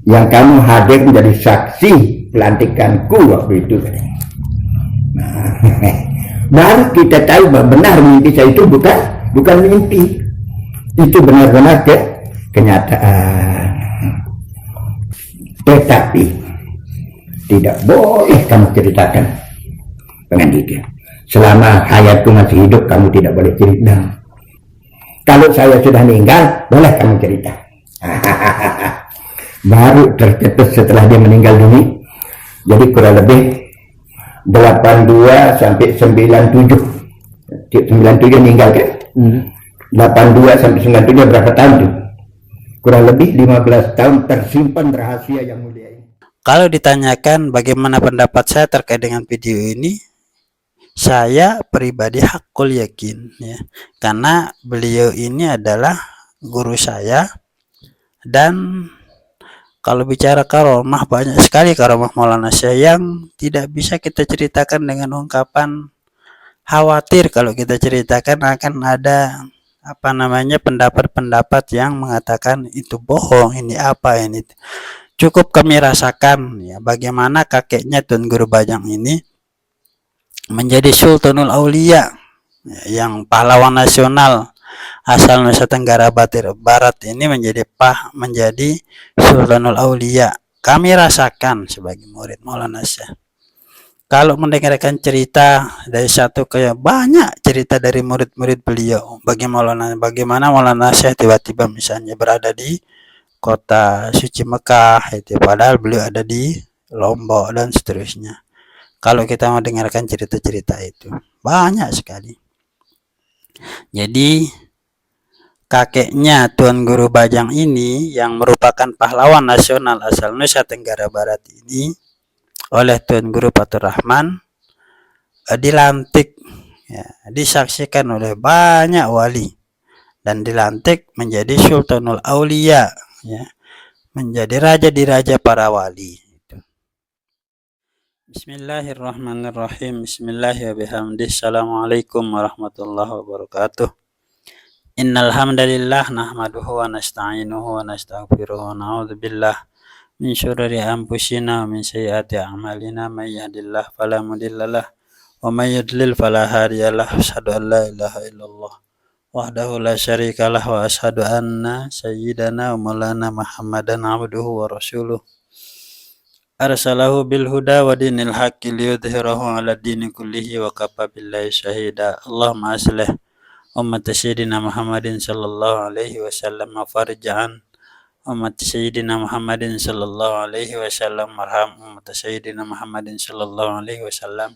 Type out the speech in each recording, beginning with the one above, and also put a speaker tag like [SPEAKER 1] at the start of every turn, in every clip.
[SPEAKER 1] yang kamu hadir menjadi saksi pelantikanku waktu itu. Nah, baru kita tahu bahwa benar mimpi saya itu bukan mimpi, itu benar-benar kenyataan. Tetapi tidak boleh kamu ceritakan pengandikan. Selama hayatku masih hidup, kamu tidak boleh cerita. Kalau saya sudah meninggal, boleh kamu cerita. Baru tercetus setelah dia meninggal dunia. Jadi kurang lebih 82 sampai 97. 97 meninggal kan? 82 sampai 97 berapa tahun tuh? Kurang lebih 15 tahun tersimpan rahasia yang mulia ini.
[SPEAKER 2] Kalau ditanyakan bagaimana pendapat saya terkait dengan video ini, saya pribadi hakul yakin ya, karena beliau ini adalah guru saya. Dan kalau bicara karomah, banyak sekali karomah Maulana Syekh yang tidak bisa kita ceritakan dengan ungkapan khawatir kalau kita ceritakan akan ada pendapat-pendapat yang mengatakan itu bohong, ini apa ini. Cukup kami rasakan ya bagaimana kakeknya Tuan Guru Bajang ini menjadi Sultanul Aulia ya, yang pahlawan nasional asal Nusa Tenggara Barat ini menjadi Sultanul Aulia. Kami rasakan sebagai murid Maulana Syekh. Kalau mendengarkan cerita dari satu ke banyak cerita dari murid-murid beliau, bagaimana Maulana Syekh tiba-tiba misalnya berada di kota suci Mekah itu, padahal beliau ada di Lombok dan seterusnya. Kalau kita mau dengarkan cerita-cerita itu banyak sekali. Jadi kakeknya Tuan Guru Bajang ini yang merupakan pahlawan nasional asal Nusa Tenggara Barat ini oleh Tuan Guru Fathur Rahman dilantik ya, disaksikan oleh banyak wali dan dilantik menjadi Sultanul Aulia ya, menjadi raja di raja para wali. Bismillahirrahmanirrahim. Bismillahirrahmanirrahim. Assalamualaikum warahmatullahi wabarakatuh. Innal hamdalillah nahmaduhu wa nasta'inuhu wa nastaghfiruhu wa na'udzu billah min syururi anfusina wa min sayyiati a'malina may yahdihillahu fala mudhillalah wa may yudlil fala hadiyalah. Asyhadu an la ilaha illallah wahdahu la syarikalah wa asyhadu anna sayyidana wa maulana Muhammadan abduhu wa rasuluh arsalahu bil huda wa dinil haqqi liyudhhirahu 'ala dini kullihi wa kafa billahi syahida. Allahumma aslih ummat sayyidina Muhammadin sallallahu alaihi wasallam farja'an ummat sayyidina Muhammadin sallallahu alaihi wasallam marham ummat sayyidina Muhammadin sallallahu alaihi wasallam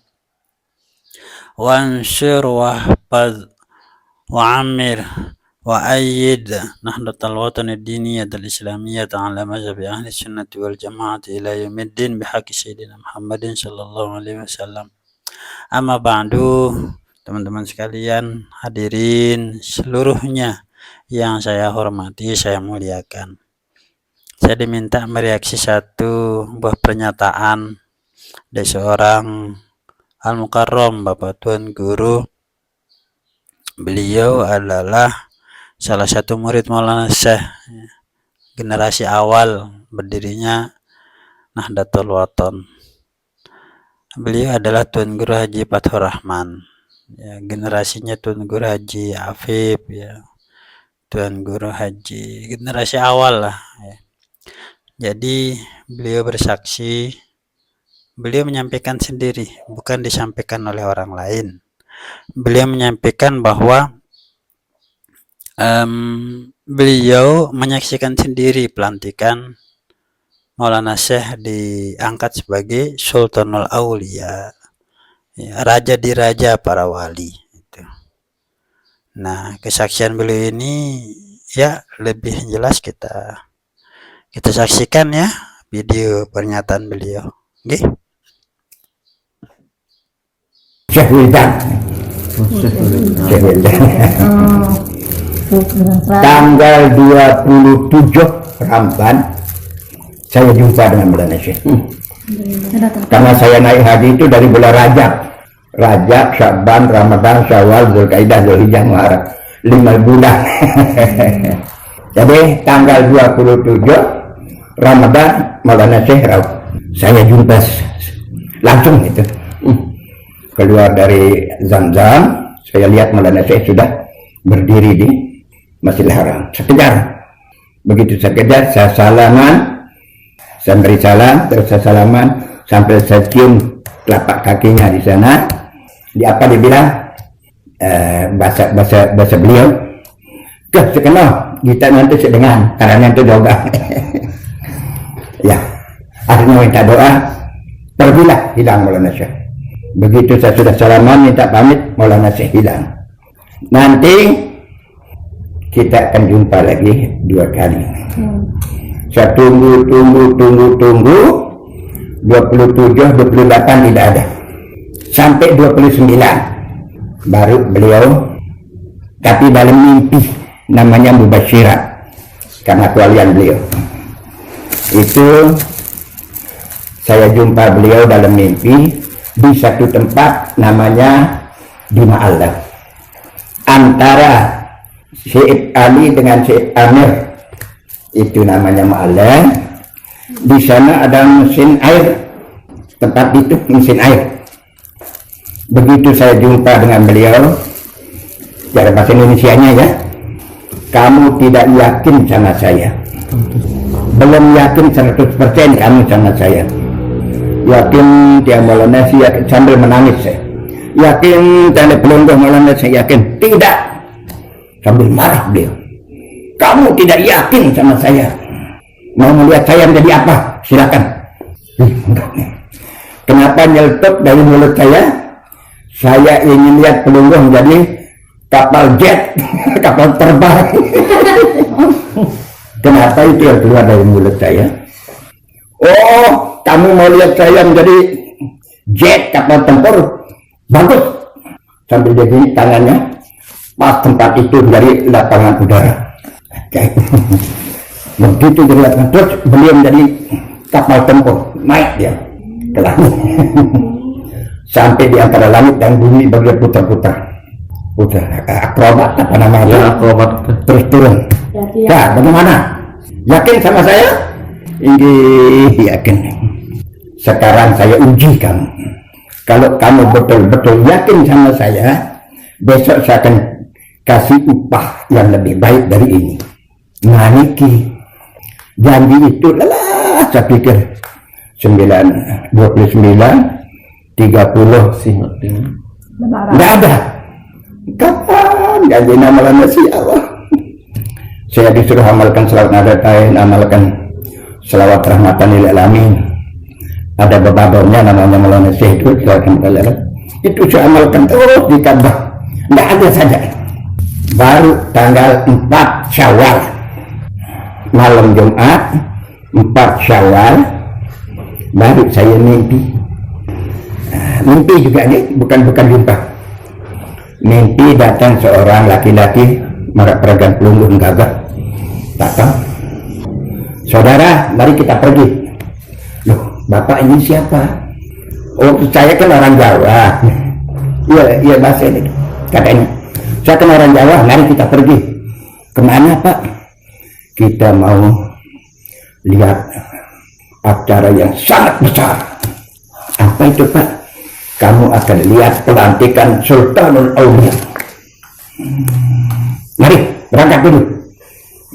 [SPEAKER 2] wa ansur wa hafaz wa amir wa ayyid nahdatal watan ad-diniyah al-islamiyyah ala mazhabi ahli sunnati wal jamaah ila yaumiddin bihaqqi sayyidina Muhammadin sallallahu alaihi wasallam. Amma ba'du, teman-teman sekalian, hadirin seluruhnya yang saya hormati, saya muliakan. Saya diminta mereaksi satu buah pernyataan dari seorang Al-Mukarram Bapak Tuan Guru. Beliau adalah salah satu murid Maulana Syekh, generasi awal berdirinya Nahdlatul Watan. Beliau adalah Tuan Guru Haji Fathur Rahman, ya, generasinya Tuan Guru Haji Afif, ya, Tuan Guru Haji generasi awal lah, ya. Jadi beliau bersaksi, beliau menyampaikan sendiri, bukan disampaikan oleh orang lain. Beliau menyampaikan bahwa beliau menyaksikan sendiri pelantikan Maulana Syekh diangkat sebagai Sultanul Aulia, ya, raja di raja para wali itu. Nah, kesaksian beliau ini ya lebih jelas kita saksikan ya video pernyataan beliau. Nggih.
[SPEAKER 1] Syekh Wildan. Tanggal 27 Ramban saya jumpa dengan Maulana Syekh. Karena saya naik haji itu dari bulan Rajab, Sya'ban, Ramadan, Syawal, Dzulqa'dah, Dzulhijjah, Muharram, 5 bulan. Jadi tanggal 27 Ramadan Maulana Syekh Rauf. Saya jumpa langsung itu. Keluar dari Zam-Zam, saya lihat Maulana Syekh sudah berdiri di Masjidil Haram. Saya kejar. Begitu saya kejar, saya salaman, saya beri salam, terus saya salaman sampai saya cium telapak kakinya di sana. Di apa dia bilang? Bahasa beliau. Sekenal kita nanti sedengan karena itu doa. Ya, akhirnya minta doa, pergilah hilang Maulana Syekh. Begitu saya sudah salaman minta pamit, Maulana Syekh hilang. Nanti kita akan jumpa lagi 2 kali. Saya tunggu 27, 28 tidak ada. Sampai 29 baru beliau, tapi dalam mimpi, namanya Mubasyirat karena keahlian beliau. Itu saya jumpa beliau dalam mimpi di satu tempat namanya di Ma'allah, antara Syekh Ali dengan Syekh Amir, itu namanya Ma'allah. Di sana ada mesin air, tempat itu mesin air. Begitu saya jumpa dengan beliau, cara bahasa Indonesianya ya, kamu tidak yakin sama saya, belum yakin 100% kamu sama saya. Yakin dia Maulana Syekh, yakin, sambil menangis saya. Yakin tanda pelungguh Maulana Syekh, yakin. Tidak, sambil marah beliau. Kamu tidak yakin sama saya, mau melihat saya menjadi apa? Silakan. Kenapa nyeletuk dari mulut saya? Saya ingin lihat pelungguh menjadi kapal jet, kapal terbang. Kenapa itu yang keluar dari mulut saya? Oh, kamu mau lihat saya menjadi jet, kapal tempur? Bagus. Sambil dia gini tangannya, pas tempat itu dari lapangan udara. Begitu dari lapangan, terus beliau menjadi kapal tempur, naik dia ke langit. Sampai di antara langit dan bumi beliau putar-putar. Akrobat apa namanya? Ya, akrobat. Terus turun. Ya, bagaimana? Yakin sama saya? Ini yakin. Sekarang saya uji kamu. Kalau kamu betul-betul yakin sama saya, besok saya akan kasih upah yang lebih baik dari ini. Nah, niki janji itu lelah. Saya pikir 29, 30 sih. Tidak ada. Kapan janji amalan si Allah? Saya disuruh amalkan selawat nadatain, amalkan selawat rahmatan lil alamin. Ada beberapa namanya Maulana Syekh itu, itu saya amalkan terus di Ka'bah. Tidak ada saja. Baru tanggal 4 Syawal, malam Jumat 4 Syawal, baru saya mimpi. Mimpi juga nih, bukan jumpa. Mimpi datang seorang laki-laki peragan pelungguh gagah, datang. Saudara, mari kita pergi. Loh, bapak ini siapa? Oh, saya kan orang Jawa. Iya bahasa ini katanya. Saya kan orang Jawa, mari kita pergi. Kemana Pak? Kita mau lihat acara yang sangat besar. Apa itu Pak? Kamu akan lihat pelantikan Sultanul Aulia. Mari berangkat dulu.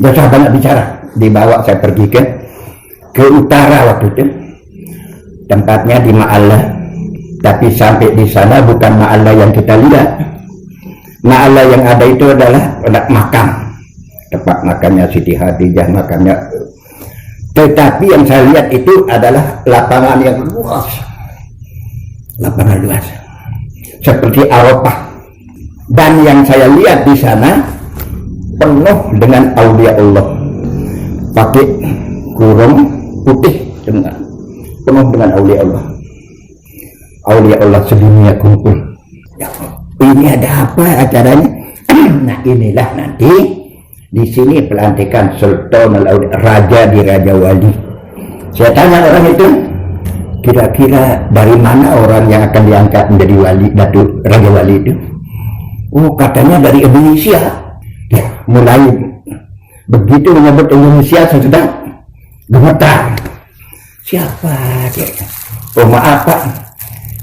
[SPEAKER 1] Gak usah banyak bicara. Dibawa saya pergi ke utara waktu itu. Tempatnya di Ma'allah. Tapi sampai di sana bukan Ma'allah yang kita lihat. Ma'allah yang ada itu adalah makam. Tempat makamnya Siti Khadijah, makamnya. Tetapi yang saya lihat itu adalah lapangan yang luas. Lapangan luas seperti Arafah, dan yang saya lihat di sana penuh dengan aulia Allah, pakai kurung putih, penuh dengan aulia Allah sedunia kumpul. Ya, ini ada apa acaranya? Nah, inilah nanti di sini pelantikan Sultan Al-Aulia, raja di Raja Wali. Saya tanya orang itu, kira-kira dari mana orang yang akan diangkat menjadi wali, Datuk Raja Wali itu? Oh, katanya dari Indonesia. Ya, mulai begitu menyebut Indonesia, saya sudah gemetar. Siapa dia? Oh maaf Pak,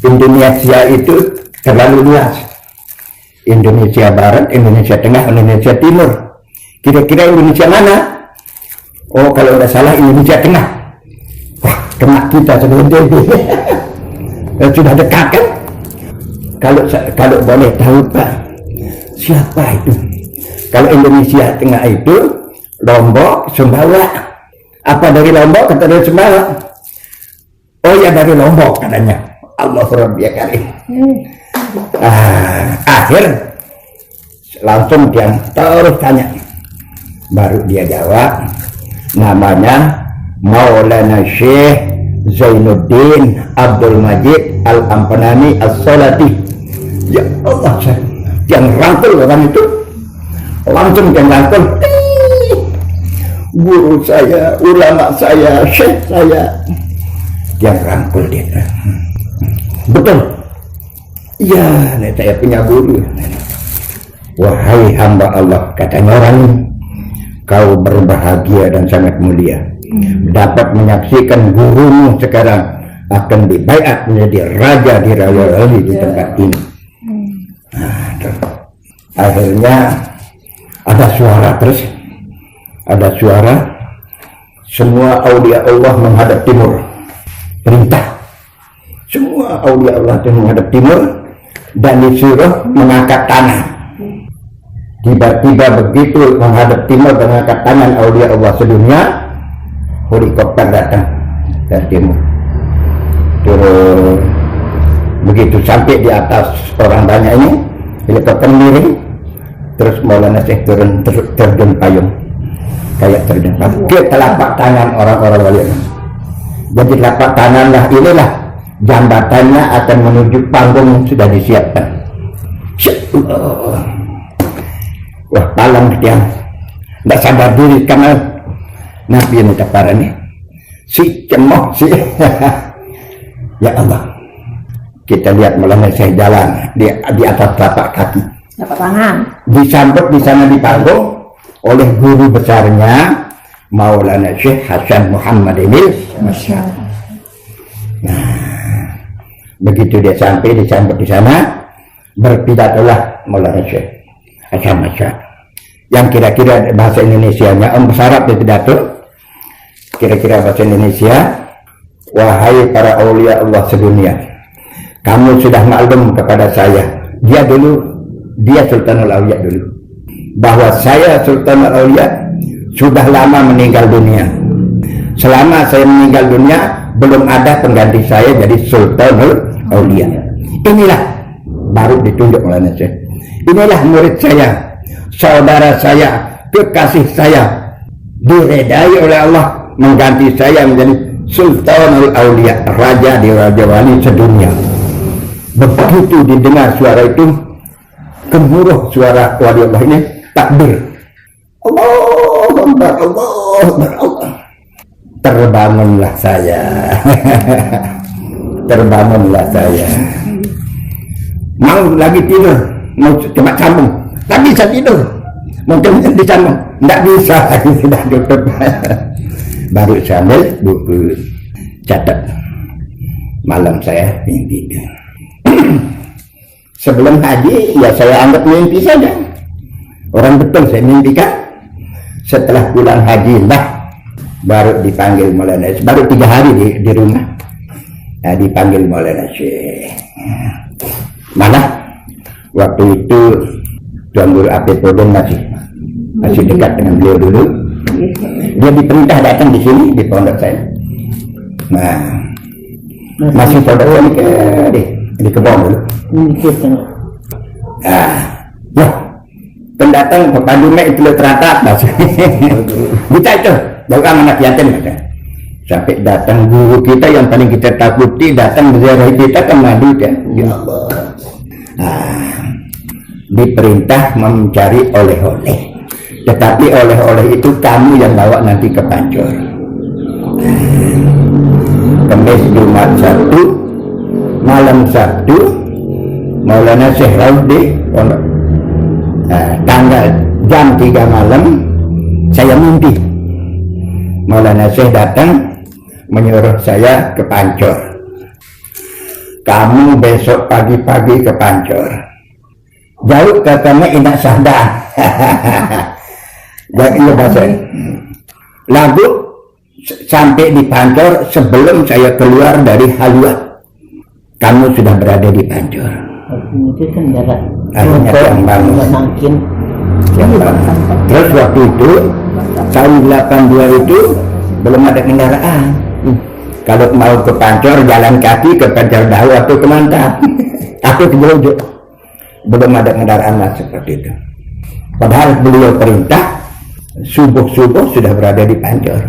[SPEAKER 1] Indonesia itu terlalu luas. Indonesia Barat, Indonesia Tengah, Indonesia Timur. Kira-kira Indonesia mana? Oh kalau nggak salah Indonesia Tengah. Wah, kena kita sebenarnya. Sudah dekat kan? Kalau boleh tahu Pak, siapa itu? Kalau Indonesia Tengah itu Lombok, Sumbawa. Apa dari Lombok atau dari Sumbawa? Oh ya dari Lombok katanya. Allah Rabbi Karim. Akhir langsung dia terus tanya. Baru dia jawab, namanya Maulana Syekh Zainuddin Abdul Majid Al-Ampanani As-Salati. Ya Allah, yang rangkul orang itu langsung yang rangkul. Guru saya, ulama saya, syekh saya, yang rangkul dia. Betul. Iya, saya punya guru. Wahai hamba Allah, katanya orang ini, kau berbahagia dan sangat mulia. Dapat menyaksikan gurumu sekarang akan dibaiat menjadi raja di Raya Wali di tempat ini. Akhirnya ada suara terus. Ada suara. Semua aulia Allah menghadap timur. Perintah. Semua aulia Allah itu menghadap timur dan disuruh mengangkat tangan. Tiba-tiba begitu menghadap timur dan mengangkat tangan aulia Allah sedunia, helikopter datang dari timur. Terus begitu sampai di atas orang banyak ini, helikopter miring, terus Maulana Syekh turun terjun payung, kayak terjun payung ke telapak tangan orang-orang wali. Jadi telapak tanganlah inilah jambatannya akan menuju panggung yang sudah disiapkan. Wah, palang dia tidak sadar diri karena Nabi yang parah nih si cemoh si ya Allah, kita lihat Maulana Syekh jalan di atas telapak kaki, telapak tangan, disambut di sana di panggung oleh guru besarnya Maulana Syekh Hasan Muhammad Emil. Nah, begitu dia sampai disambut di sana, berpidatolah Maulana Syekh Hasan Masya, yang kira-kira bahasa Indonesianya Sarap di pidato, kira-kira bahasa Indonesia, wahai para aulia Allah sedunia, kamu sudah maklum kepada saya, dia Sultanul Aulia dulu, bahwa saya Sultanul Aulia sudah lama meninggal dunia. Selama saya meninggal dunia belum ada pengganti saya jadi Sultanul Aulia. Inilah baru ditunjuk oleh Syekh. Inilah murid saya, saudara saya, kekasih saya, diredai oleh Allah mengganti saya menjadi Sultanul Aulia, raja di Raja Wali sedunia. Begitu didengar suara itu, gemuruh suara wali Allah ini, takbir. Allah Akbar, Allah Akbar, Allah. Terbangunlah saya. Terbangunlah saya. Mau lagi tidur, mau coba sambung, tak bisa tidur, mungkin disambung, tidak bisa, sudah tutup. Baru sambil buku catat malam saya mimpi. Sebelum haji ya saya anggap mimpi saja, orang betul saya mimpikan. Setelah pulang haji lah baru dipanggil Maulana, baru 3 hari di rumah, nah, dipanggil Maulana Syekh. Mana waktu itu Tuan Guru Apit Podong masih dekat dengan beliau dulu. Dia diperintah datang di sini di pondok saya. Nah, masih pondok saya di kebon dulu. Nah, ya pendatang pepandu mek itu teratat masih. Kita itu doa anak yatim ada. Sampai datang guru kita yang paling kita takuti datang berziarah kita ke madu kan. Ya Allah. Nah, diperintah mencari oleh-oleh, tetapi oleh-oleh itu kamu yang bawa nanti ke Pancur. Kamis Jumat Sabtu, malam Sabtu Maulana Syekh Rauf di pondok. Tanggal jam 3 malam saya mimpi Maulana Syekh datang menyuruh saya ke Pancor. Kamu besok pagi-pagi ke Pancor. Jauh katanya Inak Sahdan. Jadi bahasa lagu sampai di Pancor sebelum saya keluar dari Haluan. Kamu sudah berada di Pancor.
[SPEAKER 3] Itu kan jarak.
[SPEAKER 1] Akhirnya yang bangun.
[SPEAKER 3] Makin.
[SPEAKER 1] Terus waktu itu tahun 82 itu belum ada kendaraan. Kalau mau ke Pancor jalan kaki ke Pancor Dahu atau ke Mantap. Aku ke Jojo. Belum ada kendaraan lah seperti itu. Padahal beliau perintah subuh-subuh sudah berada di Pancor.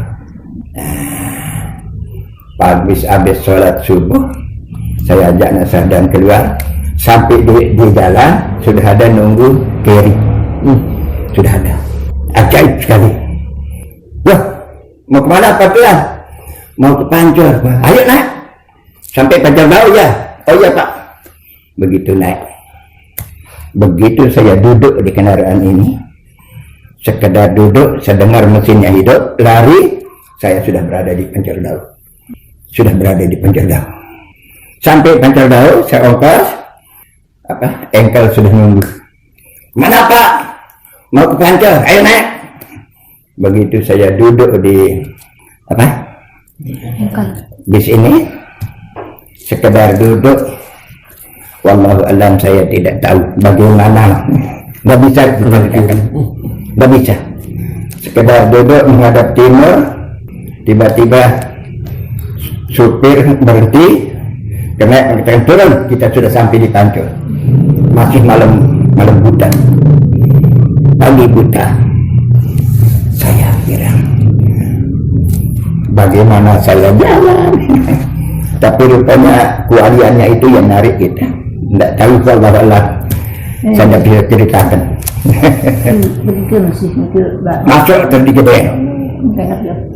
[SPEAKER 1] Habis sholat subuh saya ajak Nasar dan keluar. Sampai di jalan sudah ada nunggu keri. Sudah ada. Ajaib sekali. Wah, mau kemana Pak Tuan? Mau ke Pancor. Ayo naik. Sampai Pancor Dahu ya. Oh iya Pak. Begitu naik. Begitu saya duduk di kendaraan ini, sekedar duduk, saya dengar mesinnya hidup, lari, saya sudah berada di Pancor Dahu. Sudah berada di Pancor Dahu. Sampai Pancor Dahu, saya ongkos, engkel sudah nunggu. Mana Pak? Mau ke Pancor? Ayo naik. Begitu saya duduk di bis ini, sekedar duduk. Wallahu alam, saya tidak tahu bagaimana. Nggak bisa diceritakan. Nggak bisa. Sekedar duduk menghadap timur, tiba-tiba supir berhenti, kena kita turun, kita sudah sampai di Pancor. Masih malam buta, pagi buta. Saya kira bagaimana saya jalan. Tapi rupanya kualiannya itu yang narik kita. Tidak tahu kalau saya tidak bisa ceritakan. Masuk tadi gedeng.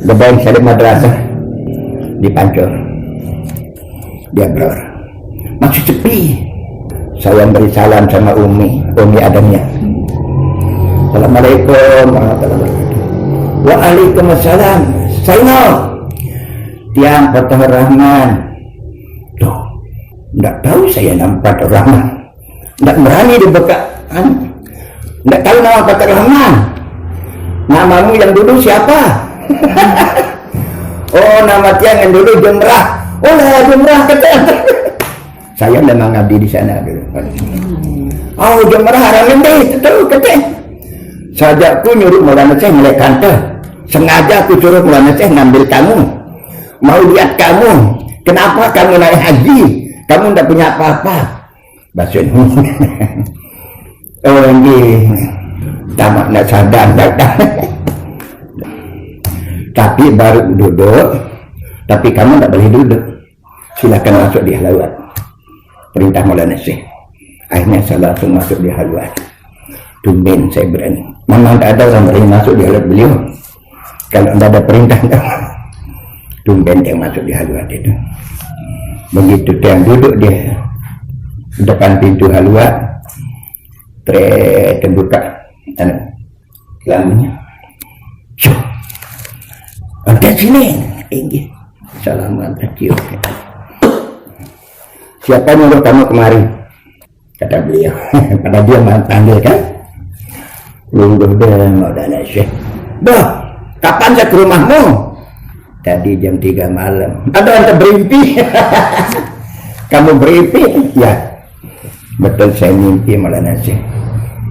[SPEAKER 1] Gedeng saya di madrasah di Pancor. Dia bror. Masih sepi. Saya beri salam sama Umi Adamnya. Assalamualaikum warahmatullahi wabarakatuh. Waalaikumsalam. Saya Tiang Fatah Rahman. Loh, tidak tahu saya nama Fatah Rahman. Tidak berani dibuka. Tidak tahu nama Fatah Rahman. Namamu yang dulu siapa? Oh, nama tiang yang dulu Jumrah. Oh, Jumrah kata. Saya memang ngabdi di sana dulu. Oh, Jumrah Haramende itu kata. Sajaku nyuruh Maulana Syekh mulai kantor. Sengaja aku suruh Maulana Syekh ngambil kamu. Mau lihat kamu. Kenapa kamu naik haji? Kamu tidak punya apa-apa. Basun. Oh, ini tamak nak sadar datang. Tapi baru duduk. Tapi kamu tidak boleh duduk. Silakan masuk di halawat. Perintah Maulana Syekh. Akhirnya saya langsung masuk di halawat. Tumben saya berani. Memang tak ada orang berani masuk di halawat beliau. Kalau tidak ada perintah, tumben yang masuk di halawat itu. Begitu yang duduk di depan pintu halawat, terbuka kelaminnya. Cuk, ada sini. Tinggi. Assalamualaikum. Siapa nyuruh kamu kemari? Kata beliau. Pada dia panggil kan? Lungguh deh, Maulana Syekh. Dah, kapan saya ke rumahmu? Tadi jam 3 malam. Ada yang bermimpi. Kamu bermimpi? Ya. Betul saya mimpi Maulana Syekh.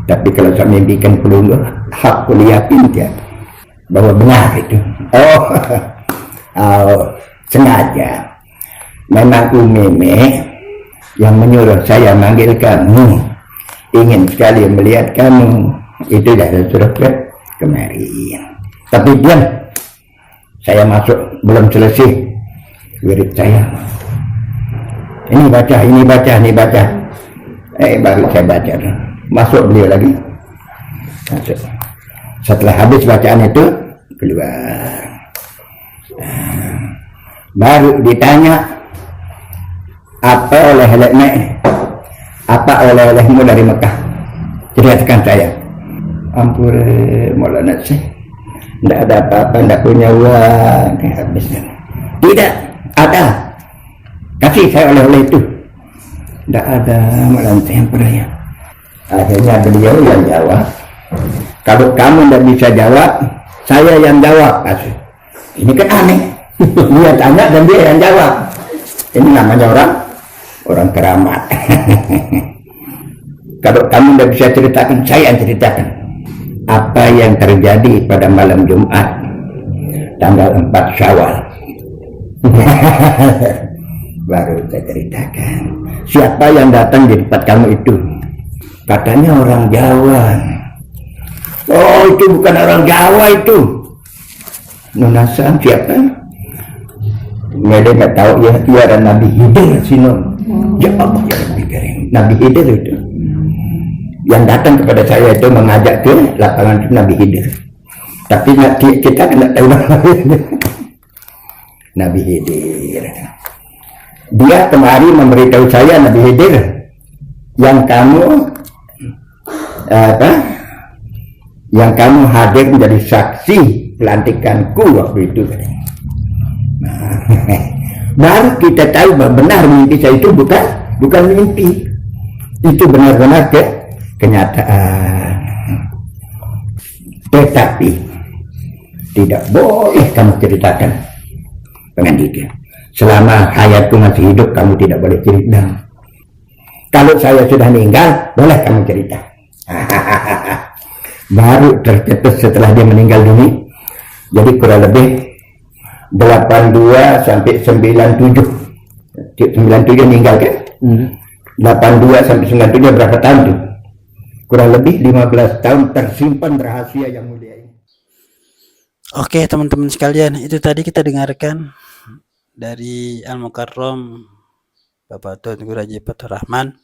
[SPEAKER 1] Tapi kalau saya mimpikan pelungguh, hak kuliahin dia bahwa benar itu. Oh, sengaja. Memang Umeme yang menyuruh saya manggil kamu. Ingin sekali melihat kamu. Itu dah suruh kemari. Tapi diam. Saya masuk belum selesai wirid saya. Ini baca. Baru saya baca. Masuk beliau lagi. Masuk. Setelah habis bacaan itu keluar. Baru ditanya apa oleh-olehmu dari Mekah. Ceritakan saya. Ampun Maulana Syekh, Tidak ada apa-apa, tidak punya uang, habis. Tidak ada. Kasih saya oleh-oleh itu. Tidak ada, malah temperanya. Akhirnya beliau yang jawab. Kalau kamu tidak bisa jawab, saya yang jawab. Ini kan aneh. Dia tanya dan dia yang jawab. Ini namanya orang keramat. Kalau kamu tidak bisa ceritakan, saya yang ceritakan. Apa yang terjadi pada malam Jumat tanggal 4 Syawal. Baru saya ceritakan. Siapa yang datang di tempat kamu itu? Katanya orang Jawa. Oh, itu bukan orang Jawa itu. Nona Sam siapa? Mereka nggak tahu ya. Dia ada Nabi Hidir sini. Ya Allah ya Rabbi Karim. Nabi Hidir itu. Yang datang kepada saya itu mengajak ke lapangan Nabi Hidir. Tapi kita tidak tahu Nabi Hidir. Dia kemari memberitahu saya, Nabi Hidir, yang kamu hadir menjadi saksi pelantikanku waktu itu. Nah, baru kita tahu bahwa benar mimpi saya itu bukan mimpi, itu benar-benar kenyataan. Tetapi tidak boleh kamu ceritakan dengan dia. Selama hayatku masih hidup, kamu tidak boleh cerita. Kalau saya sudah meninggal, boleh kamu cerita. Baru tercetus setelah dia meninggal dunia. Jadi kurang lebih 82 sampai 97. 97 meninggal kan? 82 sampai 97 berapa tahun itu? Kurang lebih 15 tahun tersimpan rahasia yang mulia ini.
[SPEAKER 2] Oke teman-teman sekalian, itu tadi kita dengarkan dari Al-Mukarram Bapak Tuan Guru Haji Fathur Rahman.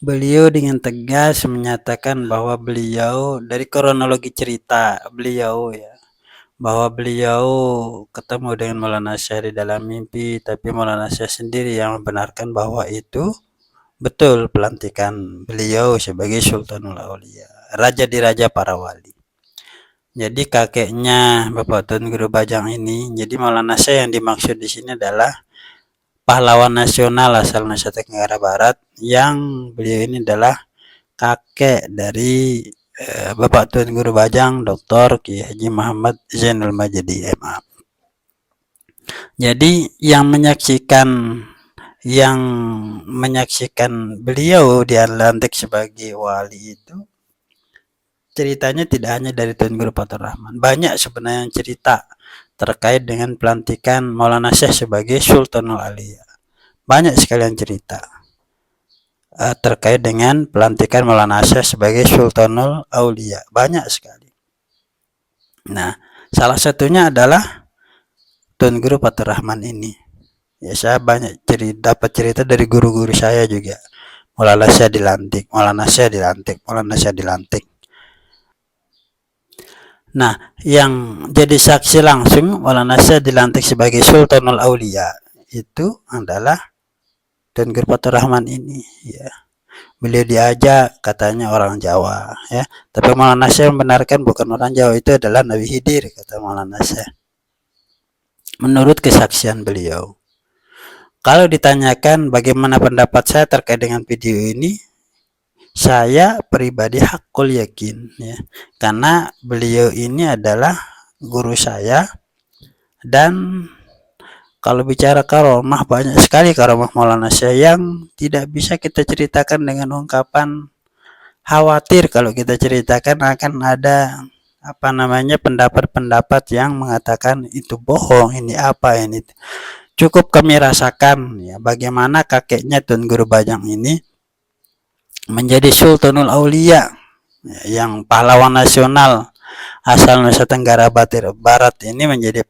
[SPEAKER 2] Beliau dengan tegas menyatakan bahwa beliau dari kronologi cerita beliau ya, bahwa beliau ketemu dengan Maulana Syekh di dalam mimpi, tapi Maulana Syekh sendiri yang membenarkan bahwa itu betul pelantikan beliau sebagai Sultanul Aulia, raja di raja para wali. Jadi kakeknya Bapak Tuan Guru Bajang ini, jadi Maulana Syekh yang dimaksud di sini adalah pahlawan nasional asal Nusa Tenggara Barat, yang beliau ini adalah kakek dari Bapak Tuan Guru Bajang, Dr. Ki Haji Muhammad Zainul Majdi MA. Jadi yang menyaksikan beliau dilantik sebagai wali itu ceritanya tidak hanya dari Tuan Guru Fathur Rahman. Banyak sebenarnya yang cerita terkait dengan pelantikan Maulana Syekh sebagai Sultanul Aulia. Banyak sekali yang cerita terkait dengan pelantikan Maulana Syekh sebagai Sultanul Aulia. Banyak sekali. Nah, salah satunya adalah Tuan Guru Fathur Rahman ini. Ya, saya banyak dapat cerita dari guru-guru saya juga. Maulana Syekh dilantik, Maulana Syekh dilantik, Maulana Syekh dilantik. Nah, yang jadi saksi langsung Maulana Syekh dilantik sebagai Sultanul Aulia itu adalah Tuan Guru Fathur Rahman ini ya. Beliau diajak katanya orang Jawa ya, tapi Maulana Syekh membenarkan bukan orang Jawa, itu adalah Nabi Hidir kata Maulana Syekh. Menurut kesaksian beliau. Kalau ditanyakan bagaimana pendapat saya terkait dengan video ini, saya pribadi hakul yakin ya, karena beliau ini adalah guru saya, dan kalau bicara karomah, banyak sekali karomah Maulana Syekh yang tidak bisa kita ceritakan dengan ungkapan khawatir kalau kita ceritakan akan ada pendapat-pendapat yang mengatakan itu bohong, ini apa ini. Cukup kami rasakan ya bagaimana kakeknya Tuan Guru Bajang ini menjadi Sultanul Aulia, yang pahlawan nasional asal Nusa Tenggara Barat ini menjadi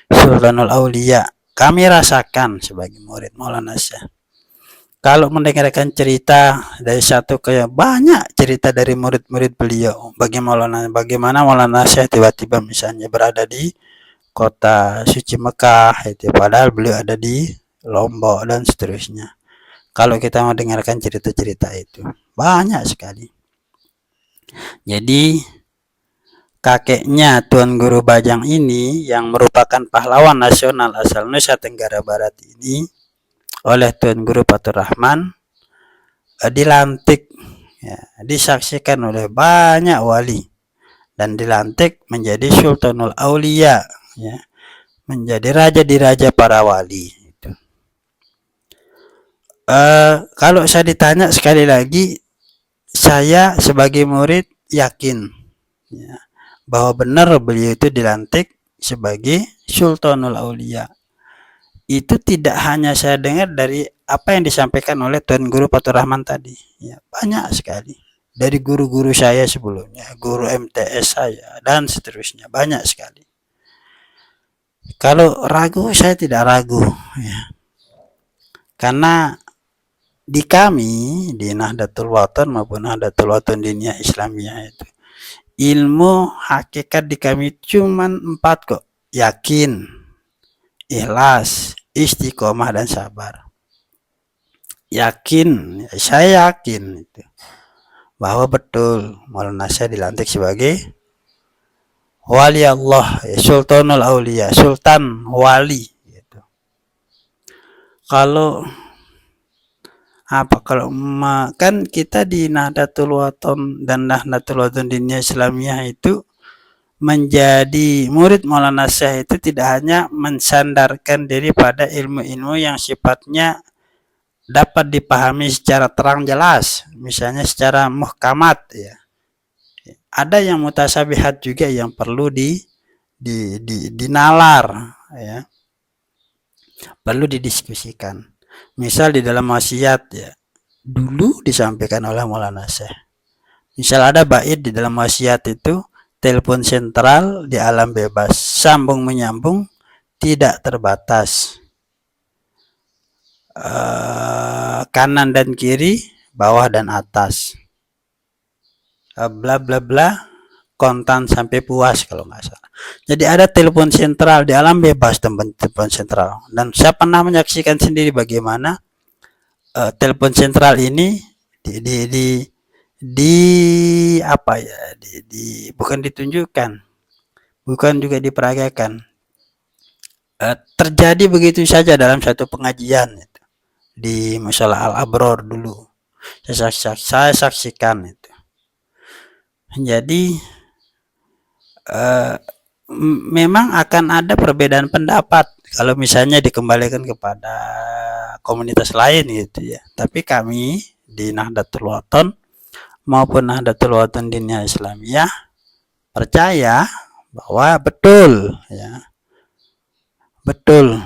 [SPEAKER 2] Sultanul Aulia. Kami rasakan sebagai murid Maulana Syekh. Kalau mendengarkan cerita dari satu ke banyak cerita dari murid-murid beliau, bagaimana Maulana Syekh tiba-tiba misalnya berada di kota suci Mekah, itu padahal beliau ada di Lombok dan seterusnya. Kalau kita mau dengarkan cerita-cerita itu banyak sekali. Jadi kakeknya Tuan Guru Bajang ini yang merupakan pahlawan nasional asal Nusa Tenggara Barat ini oleh Tuan Guru Fathurrahman dilantik, ya, disaksikan oleh banyak wali dan dilantik menjadi Sultanul Aulia, ya, menjadi raja di raja para wali. Itu. Kalau saya ditanya sekali lagi, saya sebagai murid yakin, ya, bahwa benar beliau itu dilantik sebagai Sultanul Aulia. Itu tidak hanya saya dengar dari apa yang disampaikan oleh Tuan Guru Fathurrahman tadi, ya, banyak sekali dari guru-guru saya sebelumnya, guru MTS saya dan seterusnya, banyak sekali. Kalau ragu, saya tidak ragu, ya. Karena di kami, di Nahdlatul Wathon maupun Nahdlatul Wathon Diniyah Islamiyah itu, ilmu hakikat di kami cuma 4 kok. Yakin, ikhlas, istiqomah, dan sabar. Yakin, saya yakin itu, bahwa betul Maulana saya dilantik sebagai wali Allah, Sultanul Aulia, Sultan Wali. Gitu. Kalau kan kita di Nahdlatul Wathon dan Nahdlatul Wathon Diniyah Islamiyah itu menjadi murid Maulana Syekh itu tidak hanya mensandarkan diri pada ilmu-ilmu yang sifatnya dapat dipahami secara terang jelas, misalnya secara muhkamat, ya. Ada yang mutasabihat juga yang perlu dinalar, ya. Perlu didiskusikan. Misal di dalam wasiat, ya, dulu disampaikan oleh Maulana Syekh. Misal ada bait di dalam wasiat itu, telepon sentral di alam bebas, sambung menyambung tidak terbatas, kanan dan kiri, bawah dan atas, bla bla bla, kontan sampai puas kalau nggak salah. Jadi ada telepon sentral di alam bebas, telepon sentral, dan saya pernah menyaksikan sendiri bagaimana telepon sentral ini bukan ditunjukkan, bukan juga diperagakan, terjadi begitu saja dalam satu pengajian itu, di Mushola Al-Abror dulu saya saksikan itu. Jadi memang akan ada perbedaan pendapat kalau misalnya dikembalikan kepada komunitas lain gitu, ya. Tapi kami di Nahdlatul Wathon maupun Nahdlatul Wathon Diniyah Islamiyah percaya bahwa betul, ya, betul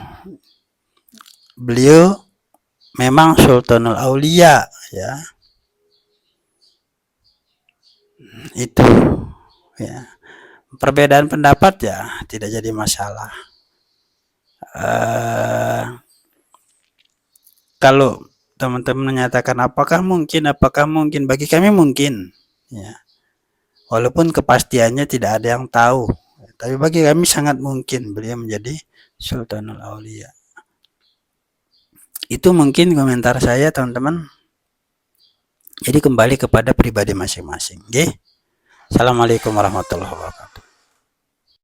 [SPEAKER 2] beliau memang Sultanul Aulia, ya. Itu, ya. Perbedaan pendapat, ya, tidak jadi masalah. Kalau teman-teman menyatakan apakah mungkin, bagi kami mungkin, ya. Walaupun kepastiannya tidak ada yang tahu, tapi bagi kami sangat mungkin beliau menjadi Sultanul Aulia. Itu mungkin komentar saya, teman-teman. Jadi kembali kepada pribadi masing-masing. Assalamualaikum warahmatullahi wabarakatuh.